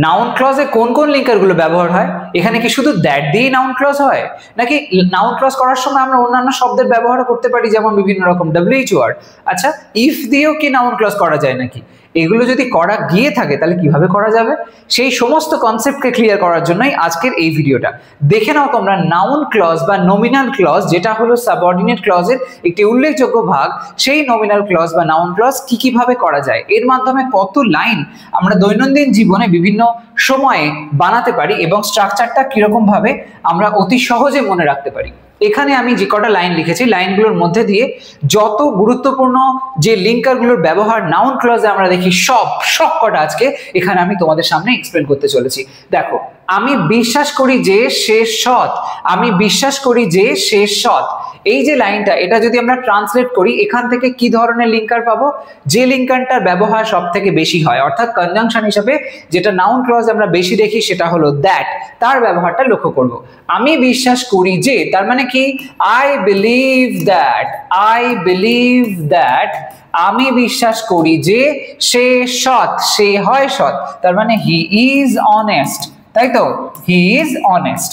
Noun ক্লজে কোন কোন linker গুলো ব্যবহার হয়? এখানে কি শুধু দ্যাট দিয়েই নাউন ক্লজ হয়, নাকি নাউন ক্লজ করার সময় আমরা অন্যান্য শব্দের ব্যবহার করতে পারি, যেমন বিভিন্ন রকম WH ওয়ার্ড? আচ্ছা, ইফ দিয়েও কি নাউন ক্লজ করা যায় নাকি? এগুলো যদি করা গিয়ে থাকে তাহলে কিভাবে করা যাবে, সেই সমস্ত কনসেপ্টকে ক্লিয়ার করার জন্যই আজকের এই ভিডিওটা। দেখে নাও তোমরা নাউন ক্লজ বা নমিনাল ক্লজ, যেটা হলো সাবঅর্ডিনেট ক্লজের একটি উল্লেখযোগ্য ভাগ, সেই নমিনাল ক্লজ বা নাউন ক্লজ কিভাবে করা যায়, এর মাধ্যমে কত লাইন আমরা দৈনন্দিন জীবনে বিভিন্ন সময়ে বানাতে পারি এবং স্ট্রাকচারটা কিরকম ভাবে আমরা অতি সহজে মনে রাখতে পারি। এখানে আমি যে কটা লাইন লিখেছি, লাইনগুলোর মধ্যে দিয়ে যত গুরুত্বপূর্ণ যে লিঙ্কারগুলোর ব্যবহার নাউন ক্লজে আমরা দেখি, সব কটা আজকে এখানে আমি তোমাদের সামনে এক্সপ্লেন করতে চলেছি। দেখো, আমি বিশ্বাস করি যে সে সৎ, আমি বিশ্বাস করি যে সে সৎ, এই যে লাইনটা, এটা যদি আমরা ট্রান্সলেট করি, এখান থেকে কি ধরনের লিঙ্কার পাবো? যে লিঙ্কারটার ব্যবহার সব থেকে বেশি হয়, অর্থাৎ কনজাংশন হিসেবে যেটা নাউন ক্লজ আমরা বেশি দেখি সেটা হলো দ্যাট, তার ব্যবহারটা লক্ষ্য করব। আমি বিশ্বাস করি যে, তার মানে কি? I believe that, I believe that, আমি বিশ্বাস করি যে সে সৎ, সে হয় সৎ, তার মানে হি ইজ অনেস্ট, তাই তো? He is honest,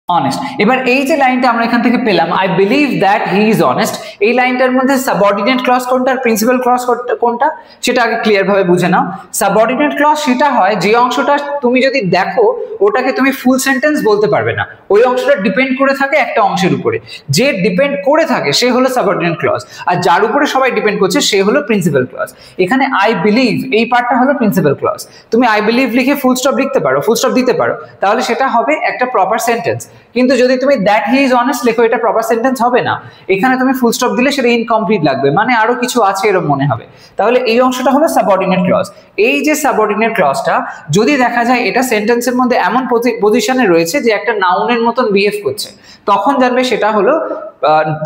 honest. এবার এই যে লাইনটা আমরা এখান থেকে পেলাম, I believe that he is honest, এই লাইনটার মধ্যে সাবঅর্ডিনেট ক্লজ কোনটা আর প্রিন্সিপাল ক্লজ কোনটা সেটা আগে ক্লিয়ার ভাবে বুঝে নাও। সাবঅর্ডিনেট ক্লজ সেটা হয় যে অংশটা তুমি যদি দেখো ওটাকে তুমি ফুল সেন্টেন্স বলতে পারবে না, ওই অংশটা ডিপেন্ড করে থাকে একটা অংশের উপরে, যে ডিপেন্ড করে থাকে সে হলো সাবঅর্ডিনেট ক্লজ, আর যার উপরে সবাই ডিপেন্ড করছে সে হলো প্রিন্সিপাল ক্লজ। এখানে আই বিলিভ এই পার্টটা হলো প্রিন্সিপাল ক্লজ, তুমি আই বিলিভ লিখে ফুল স্টপ লিখতে পারো, ফুল স্টপ দিতে পারো, তাহলে সেটা হবে একটা প্রপার সেন্টেন্স। কিন্তু যদি তুমি দ্যাট হি ইজ অনেস্ট লেখো, এটা প্রপার সেন্টেন্স হবে না, এখানে তুমি ফুল স্টপ দিলে সেটা ইনকমপ্লিট লাগবে, মানে আরো কিছু আছে এরকম মনে হবে। তাহলে এই অংশটা হলো সাবঅর্ডিনেট ক্লজ। এই যে সাবঅর্ডিনেট ক্লজটা যদি দেখা যায় এটা সেন্টেন্সের মধ্যে এমন পজিশনে রয়েছে যে একটা নাউনের মতন বিহেভ করছে, তখন জানবে সেটা হলো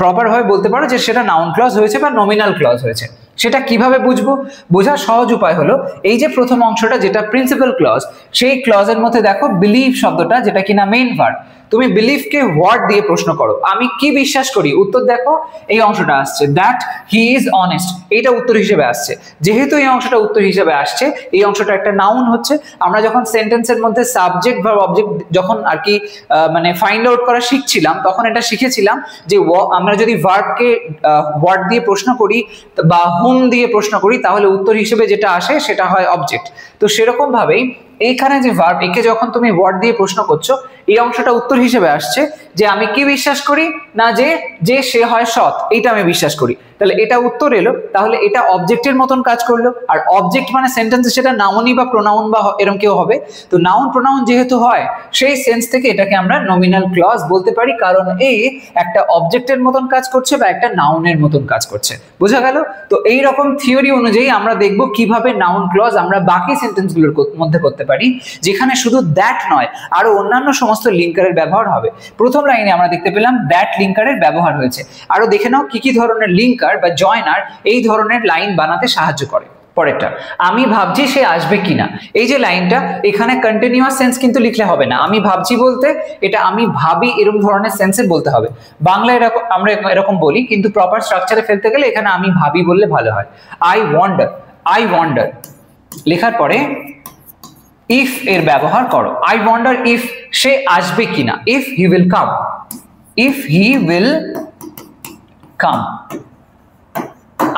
প্রপার ভাবে বলতে পারো যে সেটা নাউন ক্লজ হয়েছে বা নমিনাল ক্লজ হয়েছে। সেটা কিভাবে বুঝবো? বোঝার সহজ উপায় হলো এই যে প্রথম অংশটা যেটা প্রিন্সিপাল ক্লজ, সেই ক্লজের মধ্যে দেখো বিলিভ শব্দটা, যেটা কিনা মেইন ভার্ব, তুমি বিলিভকে হোয়াট দিয়ে প্রশ্ন করো, আমি কি বিশ্বাস করি, উত্তর দেখো এই অংশটা আসছে দ্যাট হি ইজ অনেস্ট, এইটা উত্তর হিসেবে আসছে। যেহেতু এই অংশটা উত্তর হিসেবে আসছে, এই অংশটা একটা নাউন হচ্ছে। আমরা যখন সেন্টেন্সের মধ্যে সাবজেক্ট ভার্ব অবজেক্ট যখন আর কি মানে ফাইন্ড আউট করা শিখছিলাম, তখন এটা শিখেছিলাম যে আমরা যদি ভার্বকে হোয়াট দিয়ে প্রশ্ন করি বা হুম দিয়ে প্রশ্ন করি, তাহলে উত্তর হিসেবে যেটা আসে সেটা হয় অবজেক্ট। তো সেরকম ভাবেই এইখানে যে ভার্ব, একে যখন তুমি ওয়ার্ড দিয়ে প্রশ্ন করছো, এই অংশটা উত্তর হিসেবে আসছে যে আমি কি বিশ্বাস করি, না যে সে হয় সৎ, এইটা আমি বিশ্বাস করি, তাহলে এটা উত্তর এলো। তাহলে এটা অবজেক্টের মতন কাজ করলো, আর অবজেক্ট মানে সেন্টেন্সে সেটা নাউনই বা প্রোনাউন বা এরকম কেউ হবে। তো নাউন প্রোনাউন যেহেতু হয়, সেই সেন্স থেকে এটাকে আমরা নমিনাল ক্লজ বলতে পারি, কারণ এই একটা অবজেক্টের মতন কাজ করছে বা একটা নাউনের মতন কাজ করছে। বোঝা গেল? তো এই রকম থিওরি অনুযায়ী আমরা দেখব কিভাবে নাউন ক্লজ আমরা বাকি সেন্টেন্সগুলোর মধ্যে করতে পারি, যেখানে শুধু দ্যাট নয় আরো অন্যান্য সমস্ত লিঙ্কারের ব্যবহার হবে। প্রথম লাইনে আমরা দেখতে পেলাম দ্যাট লিঙ্কারের ব্যবহার হয়েছে, আরো দেখে নাও কি কি ধরনের লিঙ্কার বা জয়নার এই ধরনের লাইন বানাতে সাহায্য করে। পরেরটা, আমি ভাবছি সে আসবে কিনা, এই যে লাইনটা, এখানে কন্টিনিউয়াস সেন্স কিন্তু লিখলে হবে না। আমি ভাবছি বলতে এটা আমি ভাবি এরকম ধরনের সেন্সে বলতে হবে। বাংলা এরকম আমরা এরকম বলি, কিন্তু প্রপার স্ট্রাকচারে ফেলতে গেলে এখানে আমি ভাবি বললে ভালো হয়। আই ওয়ান্ডার, আই ওয়ান্ডার লেখার পরে ইফ এর ব্যবহার করো। আই ওয়ান্ডার ইফ সে আসবে কিনা, if he will come, if he will come,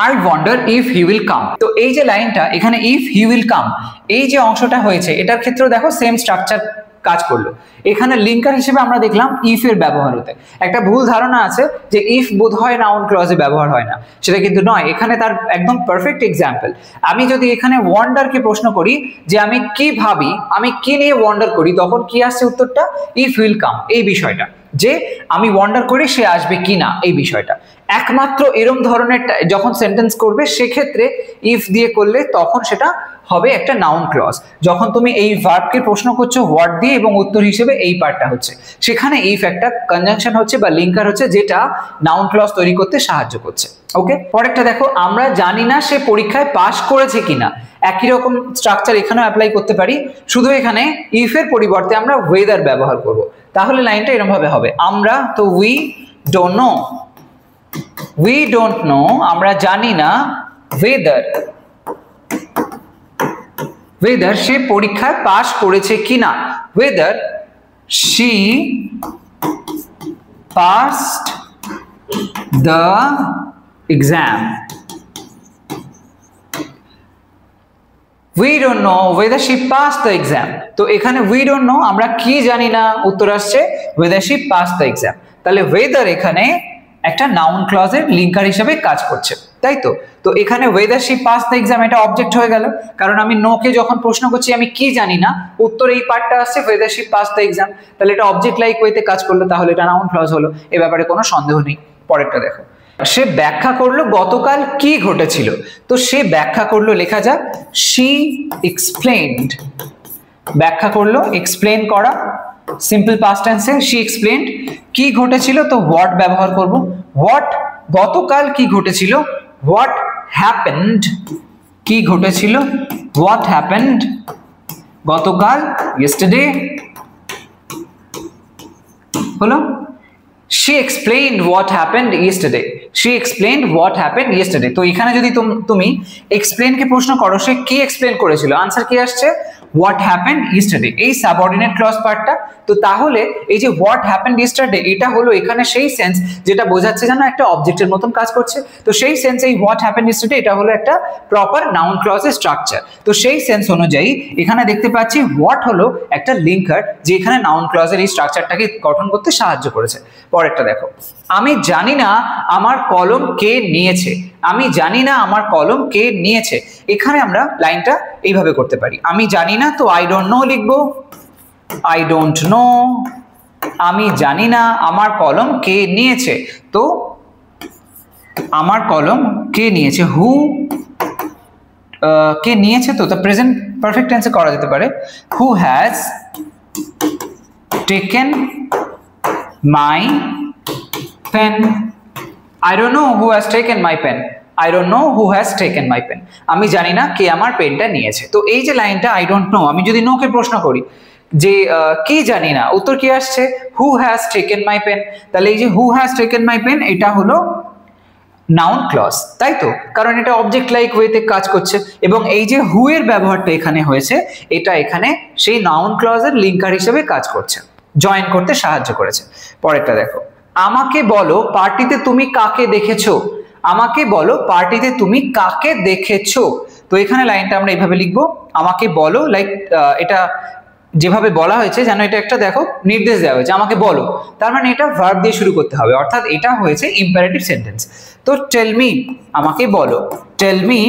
I wonder if he will come। তো এই যে লাইনটা এখানে if he will come, এই যে অংশটা হয়েছে, এটার ক্ষেত্রে দেখো সেম স্ট্রাকচার কাজ করলো। এখানে লিঙ্কার হিসেবে আমরা দেখলাম ইফ এর ব্যবহার হতে। একটা ভুল ধারণা আছে যে ইফ বোধহয় নাউন ক্লজে ব্যবহার হয় না, সেটা কিন্তু নয়। এখানে তার একদম পারফেক্ট এক্সাম্পল। আমি যদি এখানে ওয়ান্ডারকে প্রশ্ন করি যে আমি কি ভাবি, আমি কি নিয়ে ওয়ান্ডার করি, তখন কি আসছে উত্তরটা? ইফ উইল কাম, এই বিষয়টা, যে আমি ওয়ান্ডার করি সে আসবে কিনা, এই বিষয়টা। একমাত্র এরকম ধরনের যখন সেন্টেন্স করবে সেক্ষেত্রে ইফ দিয়ে করলে তখন সেটা হবে একটা নাউন ক্লজ। যখন তুমি এই ভার্বকে প্রশ্ন করছো হোয়াট দিয়ে এবং উত্তর হিসেবে এই পার্টটা হচ্ছে, সেখানে ইফ একটা কনজাংশন হচ্ছে বা লিঙ্কার হচ্ছে, যেটা নাউন ক্লজ তৈরি করতে সাহায্য করছে। ওকে, পরেরটা দেখো, আমরা জানি না সে পরীক্ষায় পাস করেছে কিনা। একই রকম স্ট্রাকচার এখানেও অ্যাপ্লাই করতে পারি, শুধু এখানে ইফ এর পরিবর্তে আমরা ওয়েদার ব্যবহার করব। তাহলে লাইনটা এরকম ভাবে হবে, আমরা তো we don't know, we don't know আমরা জানি না whether whether সে পরীক্ষায় পাস করেছে কিনা, whether she passed the exam. We don't know whether she passed the exam. তো এখানে we don't know আমরা কি জানি না, উত্তর আসছে whether she passed the exam. তাহলে whether এখানে একটা নাউন ক্লজের লিঙ্কার হিসেবে কাজ করছে, তাই তো? তো এখানে whether she passed the exam এটা অবজেক্ট হয়ে গেল, কারণ আমি নো কে যখন প্রশ্ন করছি আমি কি জানি না, উত্তর এই পার্টটা আসছে whether she passed the exam, তাহলে এটা অবজেক্ট লাইক ওয়েতে কাজ করলো, তাহলে এটা নাউন ক্লজ হলো, এ ব্যাপারে কোনো সন্দেহ নেই। পরেরটা দেখো, সে ব্যাখ্যা করলো গতকাল কি ঘটেছিল। তো সে ব্যাখ্যা করলো লেখা যাক she explained, ব্যাখ্যা করলো, এক্সপ্লেন করা, সিম্পল পাস্ট টেন্সে she explained। কি ঘটেছিল, তো what ব্যবহার করব, what, গতকাল কি ঘটেছিল, what happened, কি ঘটেছিল, what happened, গতকাল yesterday হলো। she explained what happened yesterday, she explained what happened yesterday। তো এখানে যদি তুমি এক্সপ্লেন কে প্রশ্ন করো সে কি এক্সপ্লেন করেছিল, আনসার কি আসছে what happened yesterday, এই সাবঅর্ডিনেট ক্লজ পার্টটা। তো তাহলে এই যে what happened yesterday এটা হলো এখানে সেই সেন্স যেটা বোঝাচ্ছে যেন একটা অবজেক্টের মতন কাজ করছে। তো সেই সেন্সে এই what happened yesterday এটা হলো একটা প্রপার নাউন ক্লজের স্ট্রাকচার। তো সেই সেন্স অনুযায়ী এখানে দেখতে পাচ্ছি what হলো একটা লিঙ্কার যে এখানে নাউন ক্লজের এই স্ট্রাকচারটাকে গঠন করতে সাহায্য করেছে। পরেরটা দেখো, আমি জানি না আমার কলম কে নিয়েছে, আমি জানি না আমার কলম কে নিয়েছে। এখানে আমরা লাইনটা এইভাবে করতে পারি, আমি জানি না তো আই ডোন্ট নো লিখবো, আই ডোন্ট নো, আমি জানি না আমার কলম কে নিয়েছে। তো আমার কলম কে নিয়েছে, হু কে নিয়েছে, তো প্রেজেন্ট পারফেক্ট টেন্সে করা যেতে পারে who has taken my pen, I don't know who has taken my pen, I don't know who has taken my pen, আমি জানি না কে আমার পেনটা নিয়েছে। তো এই যে লাইনটা I don't know, আমি যদি নো কে প্রশ্ন করি যে কি জানি না, উত্তর কি আসছে who has taken my pen। তাহলে এই যে who has taken my pen এটা হলো নাউন ক্লজ, তাই তো? কারণ এটা অবজেক্ট লাইক ওয়েতে কাজ করছে, এবং এই যে হু এর ব্যবহারটা এখানে হয়েছে এটা এখানে সেই নাউন ক্লজের লিঙ্কার হিসেবে কাজ করছে, জয়েন করতে সাহায্য করেছে। পরেরটা দেখো, আমাকে বলো পার্টিতে তুমি কাকে দেখেছো, আমাকে বলো পার্টিতে তুমি কাকে দেখেছো। তো এখানে লাইনটা আমরা এইভাবে লিখবো, আমাকে বলো, লাইক এটা যেভাবে বলা হয়েছে যেন এটা একটা দেখো নির্দেশ দেওয়া হয়েছে আমাকে বলো, তার মানে এটা ভার্ব দিয়ে শুরু করতে হবে, অর্থাৎ এটা হয়েছে ইম্পারেটিভ সেন্টেন্স। তো টেল মি, আমাকে বলো, টেল মি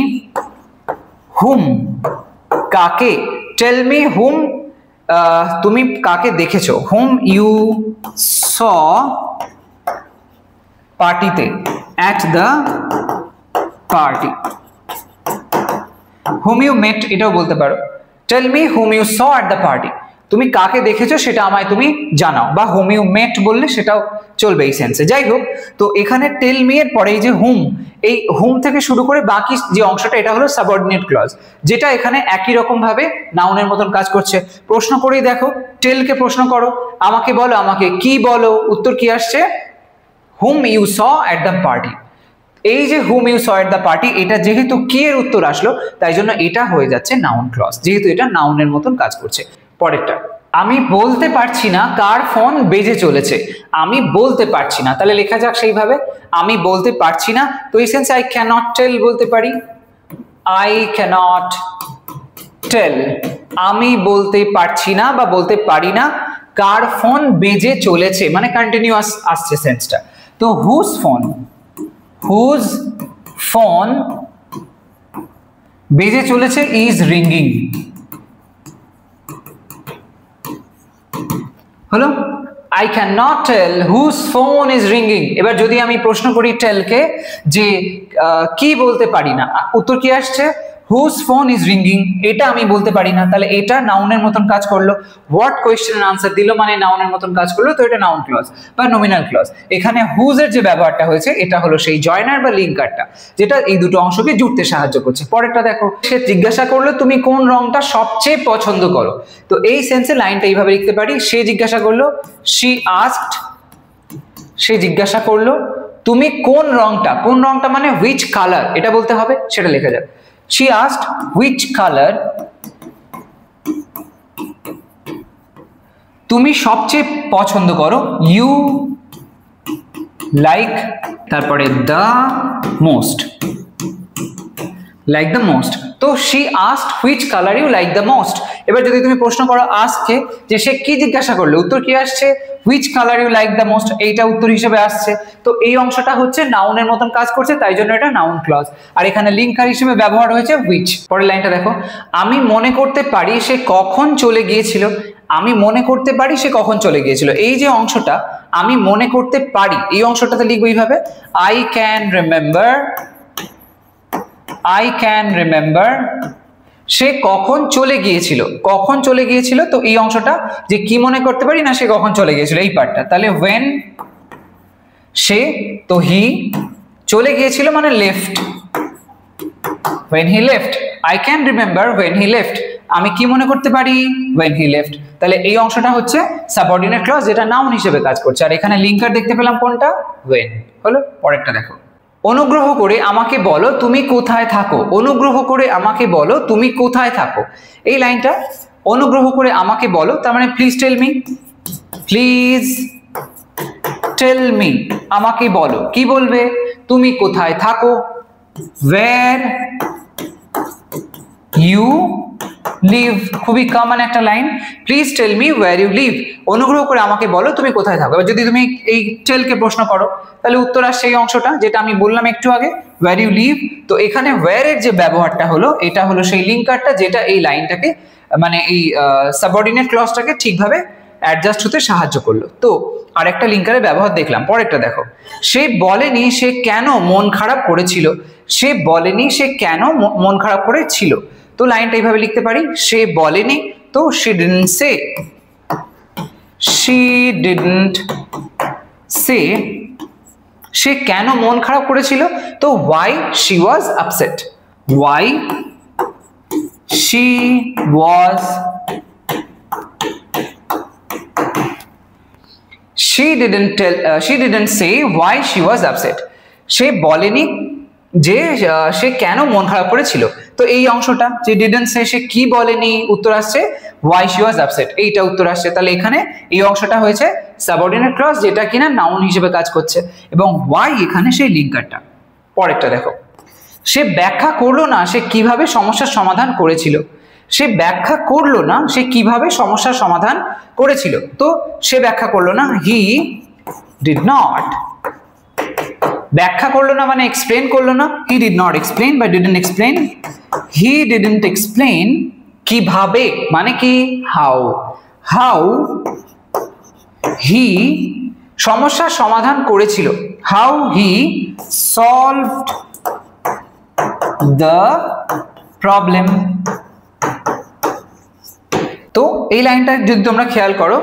হুম, কাকে, টেল মি হুম, তুমি কাকে দেখেছো, হুম ইউ স পার্টিতে, at the party, whom you met এটাও বলতে পারো, tell me whom you saw at the party, তুমি কাকে দেখেছো সেটা আমায় তুমি জানাও, বা হুম ইউ মেট বললে সেটাও চলবে এই সেন্সে। যাই হোক, তো এখানে টেল মি এর পরে এই যে হুম, এই হুম থেকে শুরু করে বাকি যে অংশটা এটা হলো সাবঅর্ডিনেট ক্লজ, যেটা এখানে একই রকম ভাবে নাউনের মতন কাজ করছে। প্রশ্ন করেই দেখো, টেল কে প্রশ্ন করো, আমাকে বলো, আমাকে কি বলো, উত্তর কি আসছে whom you saw at the party. এই যে whom you saw at the party এটা যেহেতু কি এর উত্তর আসলো তাই জন্য এটা হয়ে যাচ্ছে নাউন ক্লজ, যেহেতু এটা নাউনের মতন কাজ করছে। পরেরটা, আমি বলতে পারছি না কার ফোন বেজে চলেছে, আমি বলতে পারছি না, তাহলে লেখা যাক সেইভাবে, আমি বলতে পারছি না, তো এই সেন্সে আই ক্যানট টেল বলতে পারি, আই ক্যানট টেল, আমি বলতে পারছি না বা বলতে পারি না কার ফোন বেজে চলেছে, মানে কন্টিনিউয়াস আসছে সেন্সটা। তো হুজ ফোন, হুজ ফোন বেজে চলেছে ইজ রিঙ্গিং, হলো I cannot tell whose phone is ringing। এবার যদি আমি প্রশ্ন করি টেলকে যে কি বলতে পারি না, উত্তর কি আসছে whose phone is ringing, এটা আমি বলতে পারি না, তাহলে এটা নাউনের মতন কাজ করলো। হোয়াট কোয়েশ্চেনের আনসার দিল মানে নাউনের মতন কাজ করলো, তো এটা নাউন ক্লজ বা নমিনাল ক্লজ। এখানে হুজ এর যে ব্যবহারটা হয়েছে এটা হলো সেই জয়নার বা লিঙ্কারটা যেটা এই দুটো অংশকে জুড়তে সাহায্য করছে। পরেরটা দেখো, সে জিজ্ঞাসা করলো তুমি কোন রংটা সবচেয়ে পছন্দ করো, তো এই সেন্সে লাইনটা এইভাবে লিখতে পারি, সে জিজ্ঞাসা করলো, she asked, সে জিজ্ঞাসা করলো তুমি কোন রংটা, কোন রংটা মানে which color এটা বলতে হবে, সেটা লেখা যাক, she asked which color তুমি সবচেয়ে পছন্দ করো, ইউ লাইক, তারপরে the most, like the most. তো she asked which colour you like the most. এবার যদি তুমি প্রশ্ন করো আস্ককে, যে সে কি জিজ্ঞাসা করলো, উত্তর কি আসছে? Which colour you like the most, এইটা উত্তর হিসেবে আসছে। তো এই অংশটা হচ্ছে নাউনের মতন কাজ করছে, তাই জন্য এটা নাউন ক্লজ। আর এখানে লিঙ্কার হিসেবে ব্যবহার হয়েছে হুইচ। পরের লাইনটা দেখো, আমি মনে করতে পারি সে কখন চলে গিয়েছিল। আমি মনে করতে পারি সে কখন চলে গিয়েছিল, এই যে অংশটা আমি মনে করতে পারি, এই অংশটাতে লিখবো এইভাবে, I can remember, I can remember সে কখন চলে গিয়েছিল। কখন চলে গিয়েছিল, তো এই অংশটা যে কি মনে করতে পারি না সে কখন চলে গিয়েছিল, এই পার্টটা। তাহলে when সে, তো হি চলে গিয়েছিল মানে left, when he left, I can remember when he left আমি কি মনে করতে পারি, when he left। তাহলে এই অংশটা হচ্ছে সাবঅর্ডিনেট ক্লজ, যেটা নাউন হিসেবে কাজ করছে। আর এখানে লিঙ্কার দেখতে পেলাম কোনটা, when। হলো, পরেরটা দেখো, অনুগ্রহ করে আমাকে বলো তুমি কোথায় থাকো। অনুগ্রহ করে আমাকে বলো তুমি কোথায় থাকো, এই লাইনটা অনুগ্রহ করে আমাকে বলো, তার মানে please tell me, please tell me, আমাকে বলো, কি বলবে, তুমি কোথায় থাকো, ওয়্যার ইউ লিভ। খুবই কমন একটা লাইন, please tell me where you live, অনুগ্রহ করে আমাকে বলো তুমি কোথায় থাকো। এবার যদি তুমি এই টেলকে প্রশ্ন করো, তাহলে উত্তর আসছে এই অংশটা যেটা আমি বললাম একটু আগে, ওয়্যার ইউ লিভ। তো এখানে ওয়্যার এর যে ব্যবহারটা হলো, এটা হলো সেই লিঙ্কারটা যেটা এই লাইনটাকে, মানে এই সাবঅর্ডিনেট ক্লজটাকে ঠিকভাবে অ্যাডজাস্ট হতে সাহায্য করলো। তো আরেকটা লিঙ্কারের ব্যবহার দেখলাম, পরেরটা দেখো, সে বলেনি সে কেন মন খারাপ করেছিল। সে বলেনি সে কেন মন খারাপ করেছিল, তো লাইনটা এইভাবে লিখতে পারি, সে বলেনি, তো she didn't say, she didn't say সে কেন মন খারাপ করেছিল, তো why she was upset, why she was, she didn't say why she was upset সে বলেনি যে সে কেন মন খারাপ করেছিল। তো এই অংশটা যে ডিডন্ট সে, সে কি বলেনি, উত্তর আসছে why she was upset, এইটা উত্তর আসছে। তাহলে এখানে এই অংশটা হয়েছে সাবঅর্ডিনেট ক্লজ, যেটা কিনা নাউন হিসেবে কাজ করছে, এবং why এখানে সেই লিঙ্কারটা। পরেরটা দেখো, সে ব্যাখ্যা করলো না সে কিভাবে সমস্যার সমাধান করেছিল। সে ব্যাখ্যা করলো না সে কিভাবে সমস্যার সমাধান করেছিল, তো সে ব্যাখ্যা করলো না, হি ডিড নট, ব্যাখ্যা করলো না মানে এক্সপ্লেন করলো না, হি ডিড নট এক্সপ্লেন বা didn't explain, he didn't explain কিভাবে মানে কি, হাউ, হাউ হি সমস্যার সমাধান করেছিল, how he solved the problem. তো এই লাইনটা যদি তোমরা খেয়াল করো,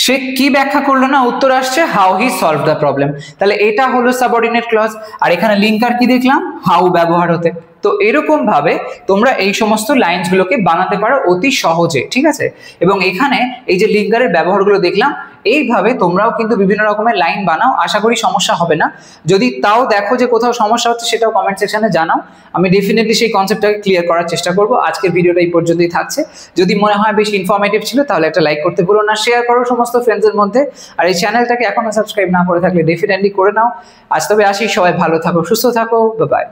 সে কি ব্যাখ্যা করলো না, উত্তর আসছে how he solve the problem. তাহলে এটা হলো সাবঅর্ডিনেট ক্লজ। আর এখানে লিঙ্কার কি দেখলাম, হাউ ব্যবহার হতে। তো এরকম ভাবে তোমরা এই সমস্ত লাইনস গুলোকে বানাতে পারো অতি সহজে, ঠিক আছে। এবং এখানে এই যে লিঙ্কারের ব্যবহারগুলো দেখলাম, এইভাবে তোমরাও কিন্তু বিভিন্ন রকমের লাইন বানাও, আশা করি সমস্যা হবে না। যদি তাও দেখো যে কোথাও সমস্যা হচ্ছে, সেটাও কমেন্ট সেকশনে জানাও, আমি ডেফিনেটলি সেই কনসেপ্টটাকে ক্লিয়ার করার চেষ্টা করব। আজকের ভিডিওটা এই পর্যন্তই থাকছে। যদি মনে হয় বেশ ইনফরমেটিভ ছিল, তাহলে একটা লাইক করতে ভুলো না, শেয়ার করো সমস্ত ফ্রেন্ডসদের মধ্যে। আর এই চ্যানেলটাকে এখনো সাবস্ক্রাইব না করে থাকলে ডেফিনেটলি করে নাও। আজ তবে আসি, সবাই ভালো থাকো, সুস্থ থাকো, বাই বাই।